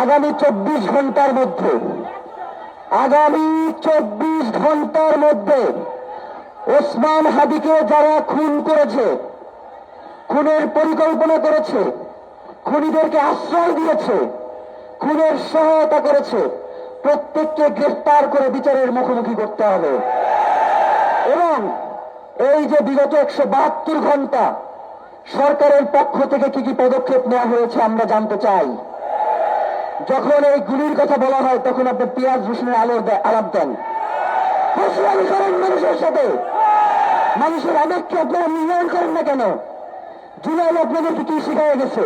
আগামী 24 ঘন্টার মধ্যে ওসমান হাদিকে যারা খুন করেছে, খুনের পরিকল্পনা করেছে, খুনিদেরকে আশ্রয় দিয়েছে, খুনের সহায়তা করেছে, প্রত্যেককে গ্রেফতার করে বিচারের মুখোমুখি করতে হবে। এবং এই যে বিগত 172 ঘন্টা সরকারের পক্ষ থেকে কি কি পদক্ষেপ নেওয়া হয়েছে আমরা জানতে চাই। যখন এই গুলির কথা বলা হয় তখন আপনি পেঁয়াজ রসুনের আলাপ দেন, ফসলামি করেন মানুষের সাথে, মানুষের আবেগকে আপনারা মূল্যায়ন করেন না কেন? জুলাই আপনাদেরকে কি শিখাই গেছে?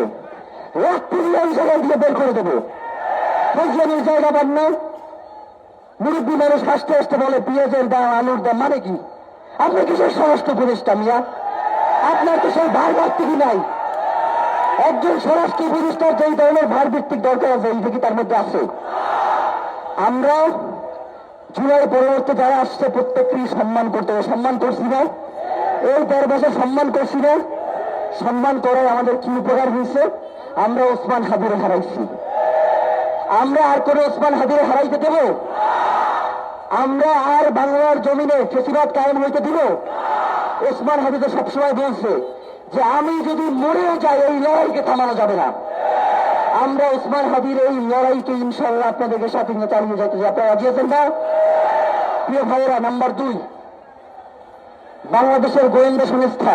রাত্রি জায়গায় দিয়ে বের করে দেবো, ফসলামির জায়গা পান না। মুরব্বী মানুষ হাসতে হাসতে বলে পেঁয়াজের দাম, আলুর দাম, মানে কি? আপনি কিসের স্বরাষ্ট্র উপদেষ্টা মিয়া? আপনার তো সেই ভার ভিত্তিকই নাই। একজন স্বরাষ্ট্র উপদেষ্টার যেই ধরনের ভার ভিত্তিক দরকার আছে এই থেকে তার মধ্যে আছে। আমরা জুলাই পরবর্তী যারা আসছে প্রত্যেককেই সম্মান করতে হবে। সম্মান করছি না? এই 13 বছর সম্মান করছি না? সম্মান করায় আমাদের কি উপকার হয়েছে? আমরা ওসমান হাদিরে হারাইছি। আমরা আর করে ওসমান হাদিরে হারাইতে দেব? আমরা আর বাংলার জমিনে ফেসিবাদ কায়েম হইতে দিব? ওসমান হাদি তো সবসময় বলছে যে আমি যদি মরেও যাই এই লড়াইকে থামানো যাবে না। আমরা ওসমান হাদির এই লড়াইকে ইনশাআল্লাহ আপনাদেরকে সাথে নিয়ে চালিয়ে যেতে চাই। আপনারা রাজি আছেন না? প্রিয় ভাইয়েরা, নাম্বার 2, বাংলাদেশের গোয়েন্দা সংস্থা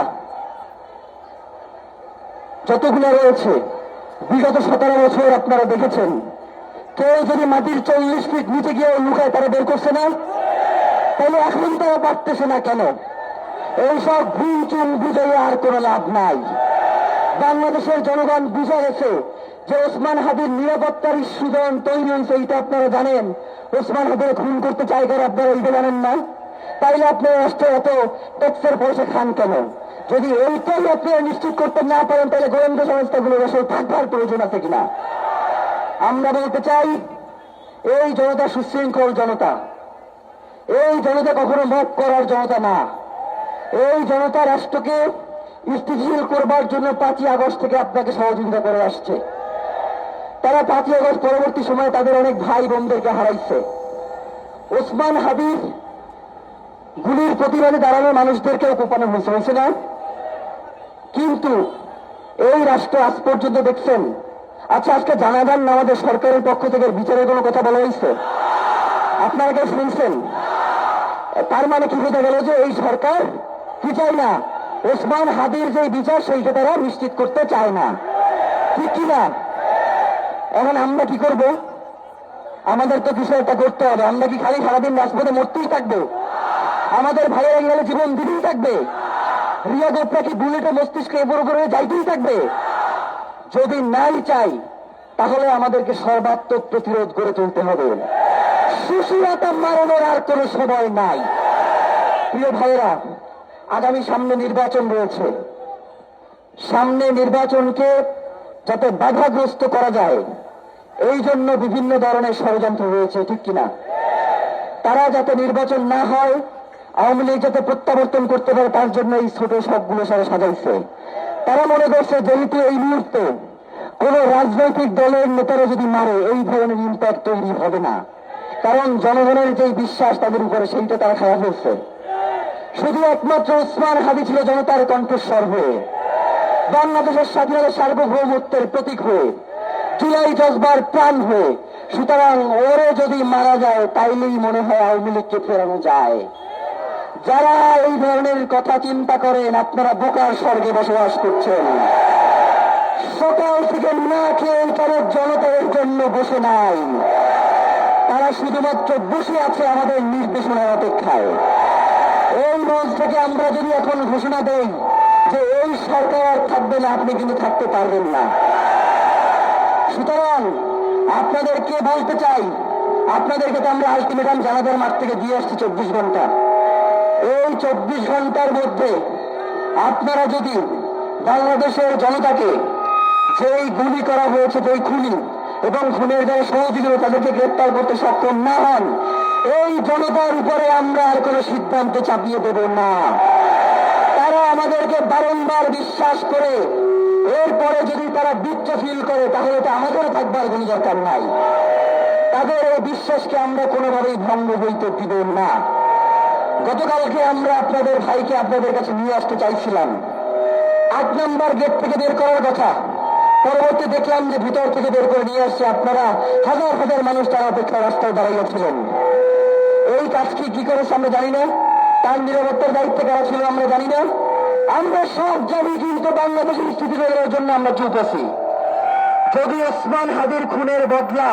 যতগুলো রয়েছে বিগত 17 বছর আপনারা দেখেছেন, কেউ যদি মাটির 40 ফিট নিচে গিয়ে লুকায় তারা বের করছে না? তাহলে এখন তারা পারতেছে না কেন? এইসব ভুল চুন বুঝাই আর কোন লাভ নাই। বাংলাদেশের জনগণ বুঝে গেছে যে ওসমান হাদির নিরাপত্তার সুযোগ তৈরি হয়েছে, এইটা আপনারা জানেন। ওসমান হাদির খুন করতে চাই করে আপনারা এইটা জানেন না? তাইলে আপনারা রাষ্ট্রে এত ট্যাক্সের পয়সা খান কেন? যদি এইটাই আপনারা নিশ্চিত করতে না পারেন তাহলে গোয়েন্দা সংস্থাগুলোর আসলে থাকবার প্রয়োজন আছে কিনা? আমরা বলতে চাই, এই জনতা সুশৃঙ্খল জনতা, এই জনতা কখনো মত করার জনতা না। এই জনতা রাষ্ট্রকে স্থিতিশীল করবার জন্য 5ই আগস্ট থেকে আপনাকে সহযোগিতা করে আসছে। তারা 5ই আগস্ট পরবর্তী সময়ে তাদের অনেক ভাই বোনদেরকে হারাইছে। ওসমান হাদির গুলির প্রতিবাদে দাঁড়ানো মানুষদেরকেও কোপানো হয়েছে না? কিন্তু এই রাষ্ট্র আজ পর্যন্ত দেখছেন, আচ্ছা আজকে জানাজান আমাদের সরকারের পক্ষ থেকে বিচারের কোনো কথা বলা হয়েছে? আপনারা কেউ শুনছেন? তার মানে কি বোঝা গেল যে এই সরকার কি চায় না? ওসমান হাদির যে বিচার সেইটা তারা নিশ্চিত করতে চায় না, ঠিক কিনা? এখন আমরা কি করব? আমাদের তো কিছু একটা করতে হবে। আমরা কি খালি সারাদিন রাজপথে মরতেই থাকবো? আমাদের ভাইয়েরা গেলে জীবন দিতেই থাকবে? রিয়া গোপরা কি বুলেটে মস্তিষ্কে এপর উপরে যাইতেই থাকবে? যদি নাই চাই তাহলে আমাদেরকে সর্বাত্মক প্রতিরোধ গড়ে তুলতে হবে। সুশীলতা মারণের আর কোনো সময় নাই। প্রিয় ভাইয়েরা, আগামী সামনে নির্বাচন রয়েছে। সামনে নির্বাচনকে যাতে বাধাগ্রস্ত করা যায় এই জন্য বিভিন্ন ধরনের ষড়যন্ত্র রয়েছে, ঠিক কিনা? তারা যাতে নির্বাচন না হয়, আওয়ামী লীগ যাতে প্রত্যাবর্তন করতে পারে তার জন্য এই ছোট সবগুলো সারা সাজাইছে। তারা মনে করছে যেহেতু এই মুহূর্তে কোন রাজনৈতিক দলের নেতারা যদি মারে এই ধরনের ইম্প্যাক্ট তৈরি হবে না, কারণ জনগণের যে বিশ্বাস তাদের উপরে সেইটা তারা খাওয়া ফেলছে। শুধু একমাত্র ওসমান হাদি ছিল জনতার কণ্ঠস্বর হয়ে, বাংলাদেশের স্বাধীনতা সার্বভৌমত্বের প্রতীক হয়ে, জুলাই জজবার প্রাণ হয়ে। সুতরাং ওরে যদি মারা যায় তাইলেই মনে হয় আওয়ামী লীগকে ফেরানো যায়। যারা এই ধরনের কথা চিন্তা করেন আপনারা বোকার স্বর্গে বসবাস করছেন। সকাল থেকে না খেয়ে কারোর জনতার জন্য বসে নাই, তারা শুধুমাত্র বসে আছে আমাদের নির্দেশনার অপেক্ষায়। এই মঞ্চ থেকে আমরা যদি এখন ঘোষণা দেই যে এই সরকার আর থাকবে না, আপনি কিন্তু থাকতে পারবেন না। সুতরাং আপনাদেরকে বলতে চাই, আপনাদেরকে তো আমরা আলটিমেটাম জানাজার মাঠ থেকে দিয়ে আসছি 24 ঘন্টা। এই 24 ঘন্টার মধ্যে আপনারা যদি বাংলাদেশের জনতাকে যেই গুলি করা হয়েছে, যেই খুনি এবং খুনের যারা সহযোগী তাদেরকে গ্রেপ্তার করতে সক্ষম না হন, এই জনতার উপরে আমরা আর কোনো সিদ্ধান্ত চাপিয়ে দেব না। তারা আমাদেরকে বারংবার বিশ্বাস করে এরপরে যদি তারা বিচ্ছ ফিল করে তাহলে তো আমাদেরও থাকবার কোনো দরকার নাই। তাদের এই বিশ্বাসকে আমরা কোনোভাবেই ভঙ্গ হইতে দিব না। গতকালকে আমরা আপনাদের ভাইকে আপনাদের কাছে নিয়ে আসতে চাইছিলাম, 8 নম্বর গেট থেকে বের করার কথা। পরবর্তী দেখলাম যে ভিতর থেকে বের করে নিয়ে আসছে। আপনারা হাজার হাজার মানুষ তার অপেক্ষা রাস্তায় দাঁড়িয়েছিলেন। এই কাজটি কি করেছে আমরা জানি না, তার নিরাপত্তার দায়িত্বে কারা ছিল আমরা জানি না। আমরা সব জানি, কিন্তু বাংলাদেশের স্থিতি গড়ার জন্য আমরা চুপ আছি। যদি ওসমান হাদির খুনের বদলা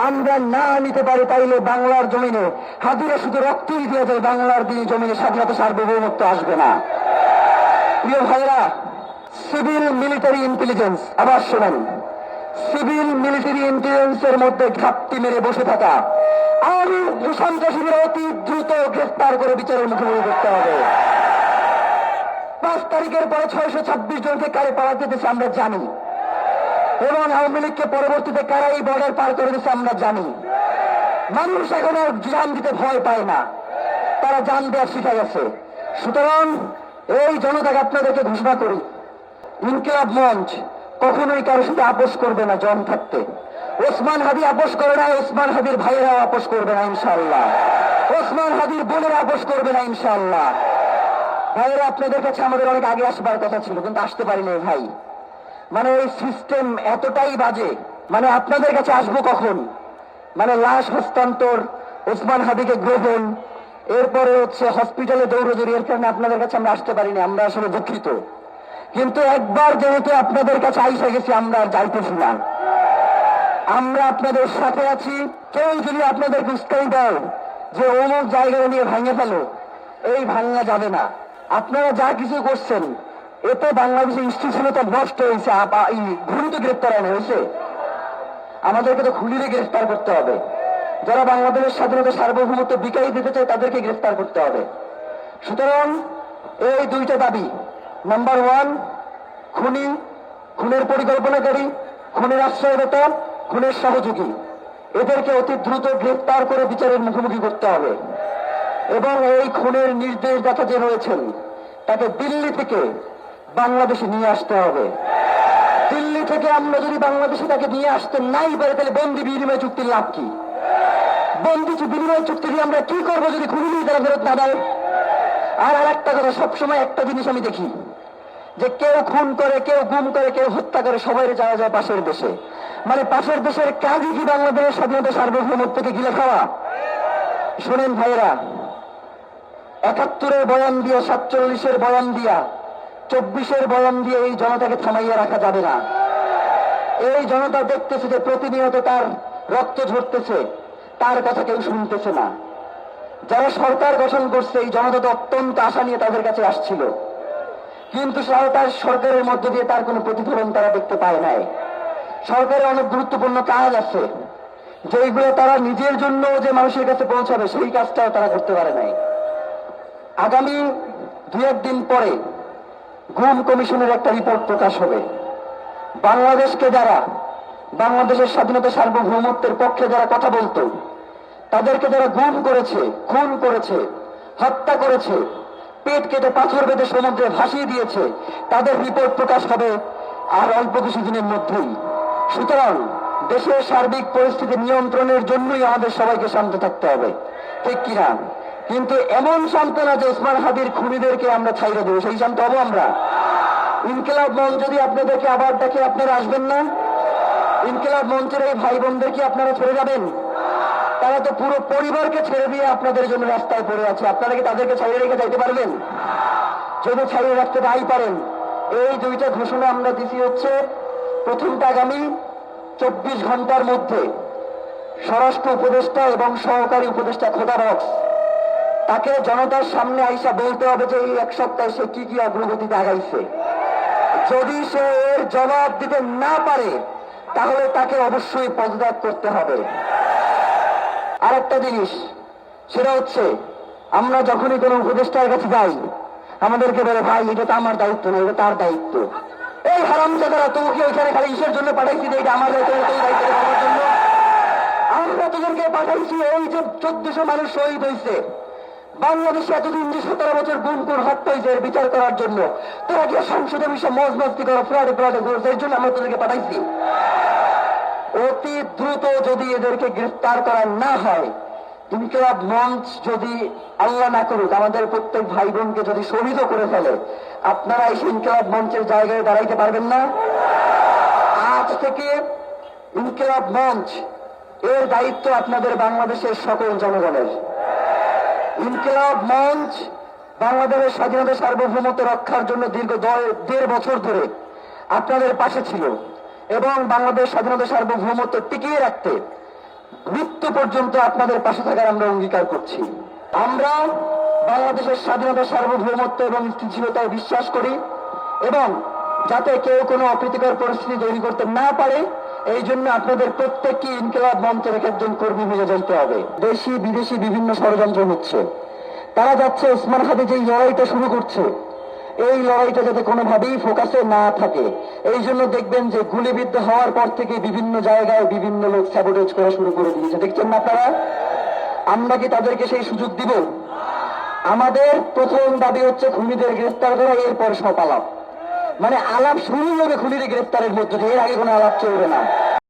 আমরা না নিতে পারি তাইলে বাংলার জমিনে হাদিরা শুধু রক্তই দিয়ে যায়, বাংলার জমিনে স্বাধীনতা সার্বভৌমত্ব আসবে না। প্রিয় ভাইরা, সিভিল মিলিটারি ইন্টেলিজেন্স, আবার শোনেন, সিভিল মিলিটারি ইন্টেলিজেন্সের মধ্যে ঘাপটি মেরে বসে থাকা আর সন্ত্রাসীদের অতি দ্রুত গ্রেফতার করে বিচারের মুখোমুখি করতে হবে। 5 তারিখের পরে 626 জনকে কারে পাওয়া যেতেছে আমরা জানি, এবং আওয়ামী লীগকে পরবর্তীতে কারা এই বর্ডার পার করে দিচ্ছে আমরা জানি। মানুষ এখন আর জান দিতে ভয় পায় না, তারা জান দেওয়া শিখে গেছে। সুতরাং এই জনতাকে আপনাদেরকে ঘোষণা করি, ইনকিলাব মঞ্চ কখনোই কারোর সাথে আপোষ করবে না জন থাকতে। ওসমান হাদি আপোষ করে না, ওসমান হাদির ভাইয়েরাও আপোষ করবে না ইনশাআল্লাহ, ওসমান হাদির বোনেরা আপোষ করবে না ইনশাআল্লাহ। ভাইয়েরা, আপনাদের কাছে আমাদের অনেক আগে আসবার কথা ছিল, কিন্তু আসতে পারিনি ভাই। মানে এই সিস্টেম এতটাই বাজে, মানে আপনাদের কাছে আসবো কখন? মানে লাশ হস্তান্তর, ওসমান হাদিকে গ্রহণ, এরপরে হচ্ছে হসপিটালে দৌড়জোড়ি, এর কারণে আপনাদের কাছে আমরা আসতে পারিনি, আমরা আসলে দুঃখিত। কিন্তু একবার যেহেতু আপনাদের কাছে আইসা গেছি, আমরা আর যাইতেছি না। আমরা আপনাদের সাথে আছি। কেউ যদি আপনাদেরকে উস্কানি দেয় যে অমুক জায়গায় নিয়ে ভাঙে ফেলো, এই ভাঙা যাবে না। আপনারা যা কিছু করছেন এতে বাংলাদেশের স্থিতিশীলতা নষ্ট হয়েছে। ঘুরি তো গ্রেপ্তার হয়েছে, আমাদেরকে তো খুলিরে গ্রেফতার করতে হবে। যারা বাংলাদেশের স্বাধীনতা সার্বভৌমত্ব বিকাশ দিতে চায় তাদেরকে গ্রেফতার করতে হবে। সুতরাং এই 2টা দাবি, নাম্বার 1 খুনি, খুনের পরিকল্পনাকারী, খুনের আশ্রয়দাতা, খুনের সহযোগী, এদেরকে অতি দ্রুত গ্রেফতার করে বিচারের মুখোমুখি করতে হবে। এবং এই খুনের নির্দেশদাতা যে রয়েছেন তাকে দিল্লি থেকে বাংলাদেশে নিয়ে আসতে হবে। দিল্লি থেকে আমরা যদি বাংলাদেশে তাকে নিয়ে আসতে নাই পারে তাহলে বন্দি বিনিময় চুক্তির লাভ কি? বন্দি বিনিময় চুক্তি দিয়ে আমরা কি করবো যদি খুনি নিয়ে তারা ফেরত না দেয়? আর একটা কথা, সবসময় একটা জিনিস আমি দেখি যে কেউ খুন করে, কেউ গুম করে, কেউ হত্যা করে, সবাই যাওয়া যায় পাশের দেশে। মানে পাশের দেশের কাজই কি বাংলাদেশের স্বাধীনতা সার্বভৌমত্বকে গিলে খাওয়া? শোনেন ভাইয়েরা, 71-এর বয়ান দিয়া, 47-এর বয়ান দিয়া, 24-এর বয়ান দিয়ে এই জনতাকে থামাইয়া রাখা যাবে না। এই জনতা দেখতেছে যে প্রতিনিয়ত তার রক্ত ঝরতেছে, তার কথা কেউ শুনতেছে না। যারা সরকার গঠন করছে এই জনতা তো অত্যন্ত আশা নিয়ে তাদের কাছে আসছিল, কিন্তু তার সরকারের মধ্য দিয়ে তার কোনো প্রতিফলন তারা দেখতে পায় নাই। সরকারের অনেক গুরুত্বপূর্ণ কাজ আছে যেইগুলো তারা নিজের জন্য যে মানুষের কাছে পৌঁছাবে সেই কাজটাও তারা করতে পারে নাই। আগামী 2-1 দিন পরে গুম কমিশনের একটা রিপোর্ট প্রকাশ হবে। বাংলাদেশকে যারা, বাংলাদেশের স্বাধীনতা সার্বভৌমত্বের পক্ষে যারা কথা বলতো, তাদেরকে যারা গুম করেছে, খুন করেছে, হত্যা করেছে, পেট কেটে পাথর বেঁধে সমুদ্রে ভাসিয়ে দিয়েছে, তাদের রিপোর্ট প্রকাশ হবে আর অল্প কিছুদিনের মধ্যেই। সুতরাং দেশের সার্বিক পরিস্থিতি নিয়ন্ত্রণের জন্যই আমাদের সবাইকে শান্ত থাকতে হবে, ঠিক কিনা? কিন্তু এমন শান্ত না যে ওসমান হাদির খুনিদেরকে আমরা ছাইড়ে দেবো, সেই শান্ত হবো আমরা? ইনকিলাব মঞ্চ যদি আপনাদেরকে আবার ডাকে আপনারা আসবেন না? ইনকিলাব মঞ্চের এই ভাই বোনদেরকে আপনারা ছেড়ে যাবেন? তারা তো পুরো পরিবারকে ছেড়ে দিয়ে আপনাদের জন্য রাস্তায় পড়ে আছে, আপনারা কি তাদেরকে ছাড়িয়ে রেখে যাইতে পারবেন? যদি ছাড়িয়ে রাখতে নাই পারেন, এই 2টা ঘোষণা আমরা দিছি হচ্ছে, প্রথমটা আগামী 24 ঘন্টার মধ্যে স্বরাষ্ট্র উপদেষ্টা এবং সহকারী উপদেষ্টা খোদা বক্স তাকে জনতার সামনে আইসা বলতে হবে যে এই 1 সপ্তাহে সে কি কি অগ্রগতিতে আগাইছে। যদি সে এর জবাব দিতে না পারে তাহলে তাকে অবশ্যই পদত্যাগ করতে হবে। আরেকটা জিনিস, সেটা হচ্ছে আমরা যখনই কোনো উপদেষ্টার কাছে যাই আমাদেরকে বলে ভাই এটা তো আমার দায়িত্ব না, এটা তার দায়িত্ব। এই হারামজাদারা, তোকে ওইখানে খালি ইসের জন্য পাঠাইছি যে এটা আমার দায়িত্ব, তোর দায়িত্ব আমার জন্য। আমরা তোদেরকে পাঠাইছি ওই যে 1400 মানুষ শহীদ হয়েছে, বাংলাদেশে এতদিন যে 17 বছর গুম খুন হত্যার বিচার করার জন্য তারা গিয়ে সংসদে বিষয় মজ মস্তি করা ফ্লাডে ফ্লাডে করেছে, এর জন্য আমরা তাদেরকে পাঠাইছি। অতি দ্রুত যদি এদেরকে গ্রেফতার করা না হয়, ইনকিলাব মঞ্চ যদি আল্লাহ না করুক আমাদের প্রত্যেক ভাই বোনকে যদি শহীদ করে ফেলে, আপনারা এই ইনকিলাব মঞ্চের জায়গায় দাঁড়াইতে পারবেন না। আজ থেকে ইনকিলাব মঞ্চ এর দায়িত্ব আপনাদের বাংলাদেশের সকল জনগণের। ইনকিলাব মঞ্চ বাংলাদেশের স্বাধীনতা সার্বভৌমত্ব রক্ষার জন্য দীর্ঘ 1.5 বছর ধরে আপনাদের পাশে ছিল এবং বাংলাদেশ স্বাধীনতা সার্বভৌমত্ব টিকিয়ে রাখতে মৃত্যু পর্যন্ত আপনাদের পাশে থাকার আমরা অঙ্গীকার করছি। আমরা বাংলাদেশের স্বাধীনতা সার্বভৌমত্ব এবং স্থিতিশীলতায় বিশ্বাস করি এবং যাতে কেউ কোনো অপ্রীতিকর পরিস্থিতি তৈরি করতে না পারে, এই জন্য আপনাদের প্রত্যেককে ইনকিলাব মঞ্চের একজন কর্মী হয়ে যেতে হবে। দেশি বিদেশি বিভিন্ন ষড়যন্ত্র হচ্ছে, তারা যাচ্ছে ওসমান হাদি যে লড়াইটা শুরু করছে, এই লড়াইটা যাতে কোনোভাবেই ফোকাসে না থাকে, এই জন্য দেখবেন যে গুলিবিদ্ধ হওয়ার পর থেকে বিভিন্ন জায়গায় বিভিন্ন লোক স্যাবোটেজ করা শুরু করে দিয়েছে, দেখছেন না আপনারা? আমরা কি তাদেরকে সেই সুযোগ দিব? আমাদের প্রথম দাবি হচ্ছে খুনিদের গ্রেফতার করা, এরপর সব আলাপ। মানে আলাপ শুরু হবে খুনিদের গ্রেফতারের মধ্য দিয়ে, এর আগে কোনো আলাপ চলবে না।